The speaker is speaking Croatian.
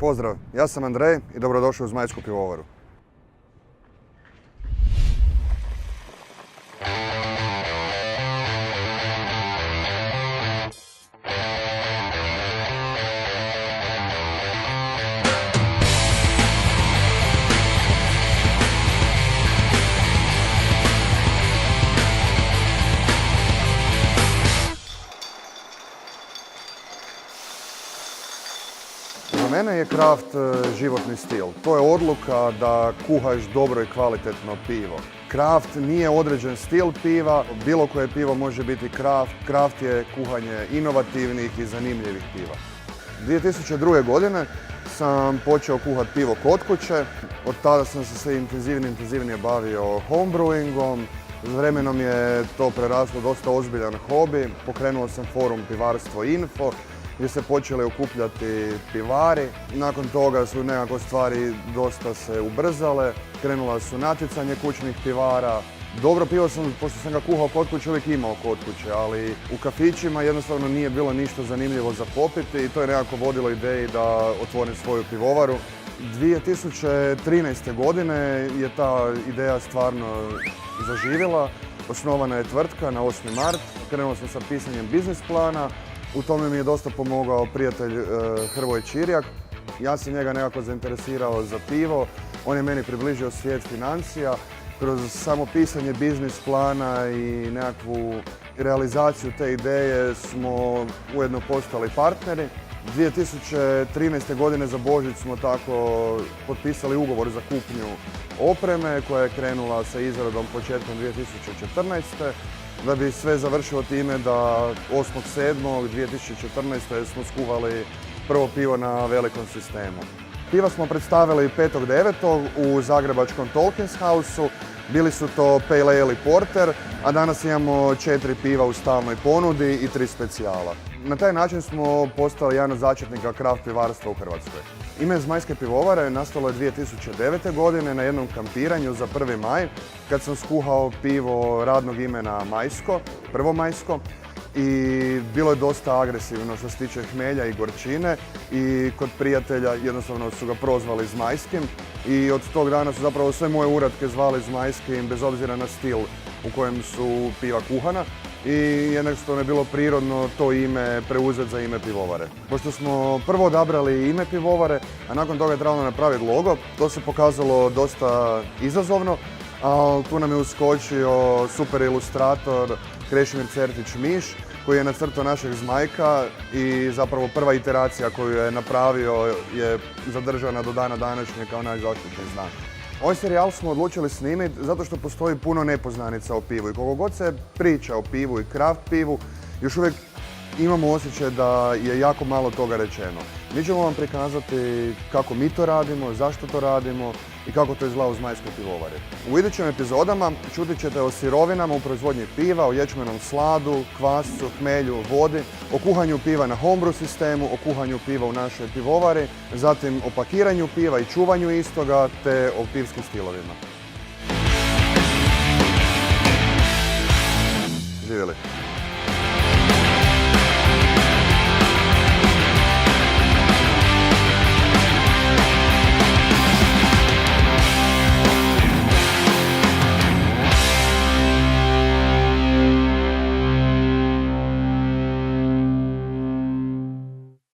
Pozdrav, ja sam Andrej i dobrodošli u Zmajsku pivovaru. Za mene je kraft životni stil. To je odluka da kuhaš dobro i kvalitetno pivo. Kraft nije određen stil piva, bilo koje pivo može biti kraft. Kraft je kuhanje inovativnih i zanimljivih piva. 2002. godine sam počeo kuhati pivo kod kuće. Od tada sam se sve intenzivnije bavio homebrewingom. S vremenom je to preraslo dosta ozbiljan hobi. Pokrenuo sam forum Pivarstvo Info, gdje se počeli okupljati pivari. Nakon toga su nekako stvari dosta se ubrzale, krenula su natjecanje kućnih pivara. Dobro pivo sam, pošto sam ga kuhao kod kuće, uvijek imao kod kuće, ali u kafićima jednostavno nije bilo ništa zanimljivo za popiti i to je nekako vodilo ideji da otvorim svoju pivovaru. 2013. godine je ta ideja stvarno zaživjela. Osnovana je tvrtka na 8. mart, krenuo sam sa pisanjem biznis plana. U tome mi je dosta pomogao prijatelj Hrvoje Čirjak. Ja sam njega nekako zainteresirao za pivo. On je meni približio svijet financija. Kroz samo pisanje biznis plana i nekakvu realizaciju te ideje smo ujedno postali partneri. 2013. godine za Božić smo tako potpisali ugovor za kupnju opreme koja je krenula sa izradom početkom 2014. Da bi sve završilo time da 8.7.2014. smo skuhali prvo pivo na velikom sistemu. Piva smo predstavili 5.9. u zagrebačkom Tolkien's Houseu. Bili su to Pale Ale i Porter, a danas imamo 4 piva u stalnoj ponudi i 3 specijala. Na taj način smo postali jedan od začetnika kraft pivarstva u Hrvatskoj. Ime Zmajske pivovare nastalo je 2009. godine na jednom kampiranju za 1. maj, kad sam skuhao pivo radnog imena Majsko, prvo Majsko. I bilo je dosta agresivno što se tiče hmelja i gorčine i kod prijatelja jednostavno su ga prozvali Zmajskim i od tog dana su zapravo sve moje uratke zvali Zmajskim bez obzira na stil u kojem su piva kuhana i jednostavno je bilo prirodno to ime preuzeti za ime pivovare. Pošto smo prvo odabrali ime pivovare, a nakon toga je trebalo napraviti logo, to se pokazalo dosta izazovno, ali tu nam je uskočio super ilustrator Krešimir Certić-Miš, koji je nacrtao našeg Zmajka i zapravo prva iteracija koju je napravio je zadržana do dana današnje kao naš zaštitni znak. Ovaj serijal smo odlučili snimiti zato što postoji puno nepoznanica o pivu i koliko god se priča o pivu i kraft pivu, još uvijek imamo osjećaj da je jako malo toga rečeno. Mi ćemo vam prikazati kako mi to radimo, zašto to radimo i kako to izgleda u Zmajskoj pivovari. U idućim epizodama čuti ćete o sirovinama u proizvodnji piva, o ječmenom sladu, kvascu, hmelju, vodi, o kuhanju piva na homebrew sistemu, o kuhanju piva u našoj pivovari, zatim o pakiranju piva i čuvanju istoga te o pivskim stilovima. Živjeli!